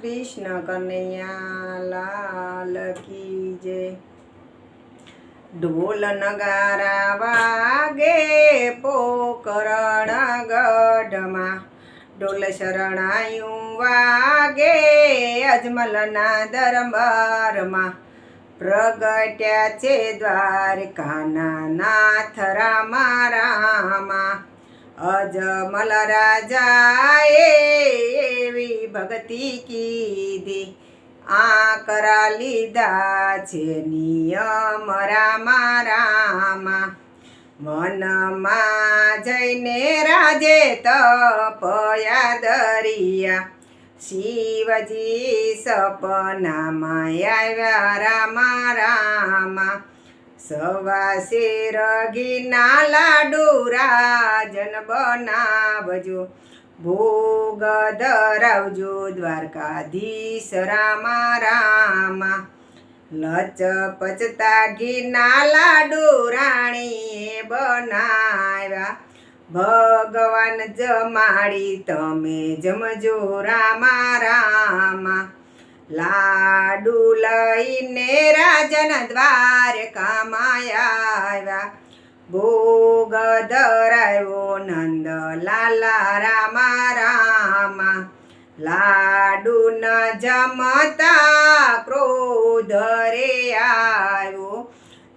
कृष्ण कन्हैया लाल की जय। ढोल नगारा वागे पोकरण गढ़मा, ढोल शरणायुं वागे अजमलना दरबारमा। प्रगट्या छे द्वारकाना नाथ रामा रामा। अजमल राजाए एवी भक्ति कीधी, आ करा लीधा छे नियम रामा रामा। वनमा जईने राजे तपया दरिया, शिवजी सपनामां आव्या रामा रामा। सवा शेर घीना लाडू राजन बनावजो, भोग धरावजो द्वारकाधीश रामा रामा। लचपचता घीना लाडू राणीए बनाव्या, भगवान जमाड़ी तमे जमजो रामा रामा। लाडू लईने राजन द्वारकामां आव्या, भोग धराव्यो नंदलाला रामा रामा। लाडू न जमता क्रोध रे आव्यो,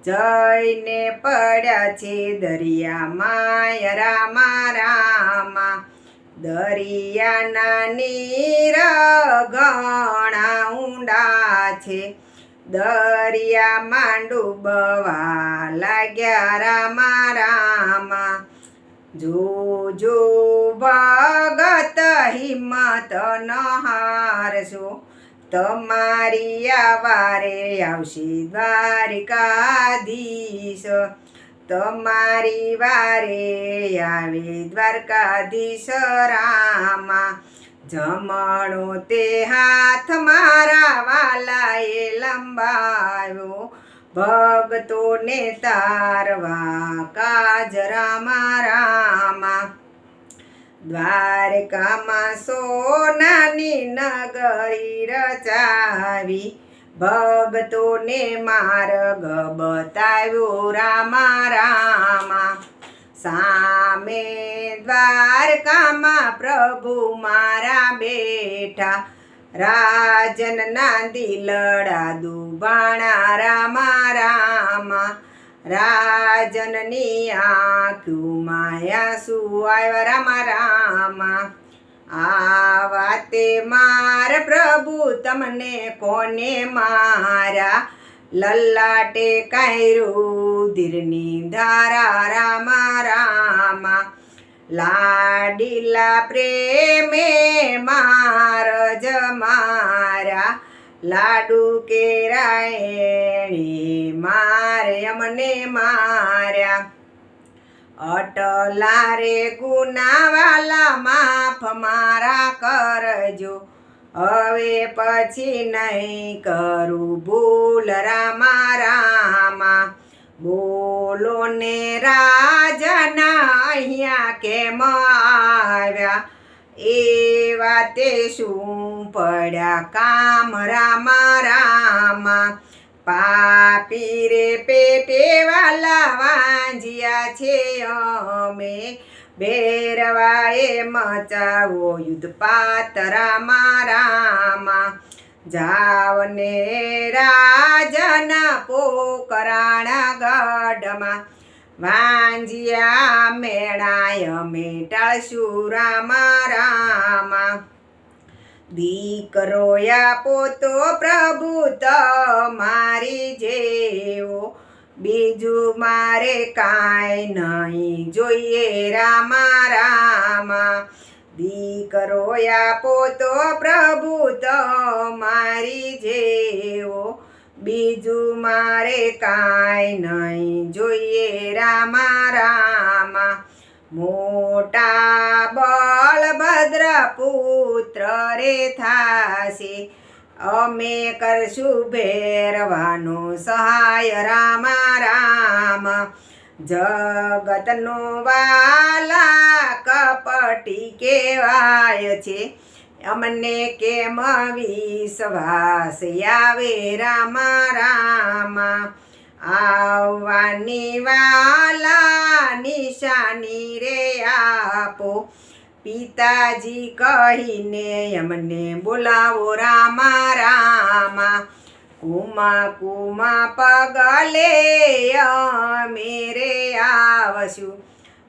जईने पड्या छे दरियामां रामा रामा। दरियाना नीर घणा ऊंडा छे, दरियामां डूबवा लाग्या रामा रामा। जो जो भगत हिम्मत न हारशो, तमारी आवारे आवशे द्वारकाधीश। तमारी वारे आवे द्वारकाधीश रामा। जमणो ते हाथ मारा वालाए लंबाव्यो, भगतोने तारवा काज रामा रामा। द्वारकामां सोनानी नगरी रचावी, भगतोने मार्ग बताव्यो रामा रामा। सामे द्वारकामां प्रभु मारा बेठा, राजनना दिलड़ा दुबाणा रामा रामा। राजननी आँखोमां आंसू आव्या रामा रामा। आवा ते मार प्रभु तमने कोने मारा, ललाटे कांई रुधिरनी धारा रामा रामा। लाडीला प्रेमे मार जमारा, लाडू केराएणी मारे अमने मार्या। अटला रे गुनावाला माफ मारा करजो, हवे पछी नहीं करू भूल रामा रामा। बोलो ने राजना अहिया केम आव्या, एवा ते शुं पड्या काम रामा रामा। पापी रे पेटे वाला वांझिया छे अमे, भेरवाए मचावो युद्धपात रामा रामा। जावने राजन पोकराणा गढ़मा, वांझिया मेणाय मेटाळशु रामा रामा। दीकरोया पोतो प्रभु तमारी जेवो, बीजू मारे कांई नहीं जोईए रामा रामा। दीकरोया पोतो प्रभु तमारी जेवो, बीजू मारे कांई नहीं जोईए रामा रामा। मोटा बलभद्र पुत्र रे थाशे, अमे करशु भेरवानो सहाय रामा रामा। जगतनो वाला कपटी केवाय छे, અમને કેમ વિશ્વાસ આવે રામા રામા આવવાની વાલા નિશાની રે આપો પિતાજી કહીને અમને બોલાવો રામા રામા કુમા કુમા પગલે અમે રે આવશું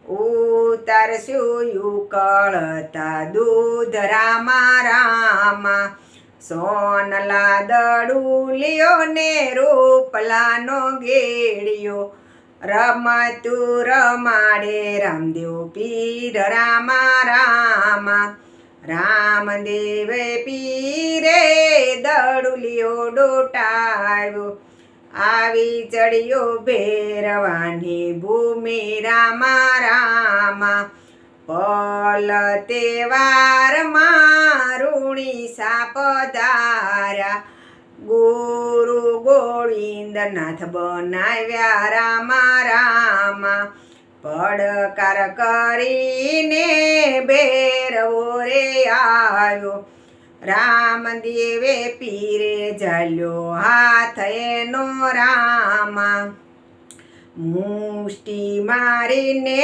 ઉતારશું ઉકળતા દૂધ રામા રામા સોનલા દડુલિયો ને રૂપલાનો ગેડિયો રમતું રમાડે રામદેવ પીર રામા રામા રામદેવે પીરે દડુલિયો ડોટાવ્યો આવી ચડ્યો ભેરવાની ભૂમિ રામા રામા પલ તહેવારમાં રૂણી સાપ ધાર્યા ગુરુ ગોવિંદનાથ બનાવ્યા રામા રામા પડકાર કરીને ભેરવો રે આવ્યો રામદેવે પીરે ઝાલ્યો હાથ એનો રામા મુષ્ટિ મારીને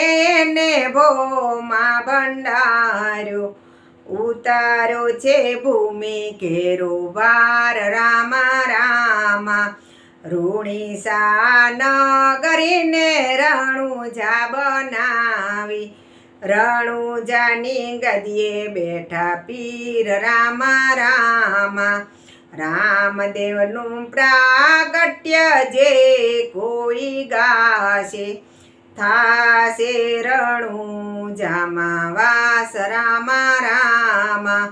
ને ભોમાં ભંડાર્યો ઉતાર્યો છે ભૂમિ કેરો ભાર રામા રામા રૂણીસા નગરીને રણુજા બનાવી રણુજાની ગદીએ બેઠા પીર રામા રામા રામદેવનું પ્રાગટ્ય જે કોઈ ગાશે થાશે રણુજામાં વાસ રામા રામા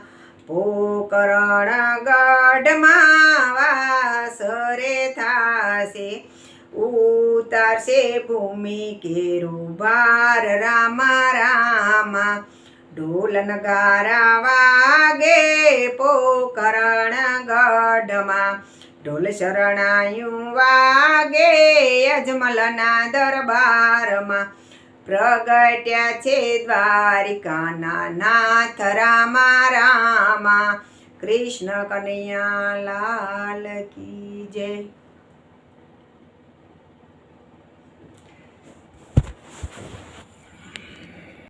પોકરણ ગઢમાં વાસ રે થાશે ઉતારશે ભૂમિ કેરો ભાર રામા રામા ઢોલ નગારા વાગે પોકરણ ગઢમાં ઢોલ શરણાયું વાગે અજમલના દરબારમાં પ્રગટ્યા છે દ્વારિકાના નાથ રામા રામા કૃષ્ણ કનૈયા લાલ કી જય.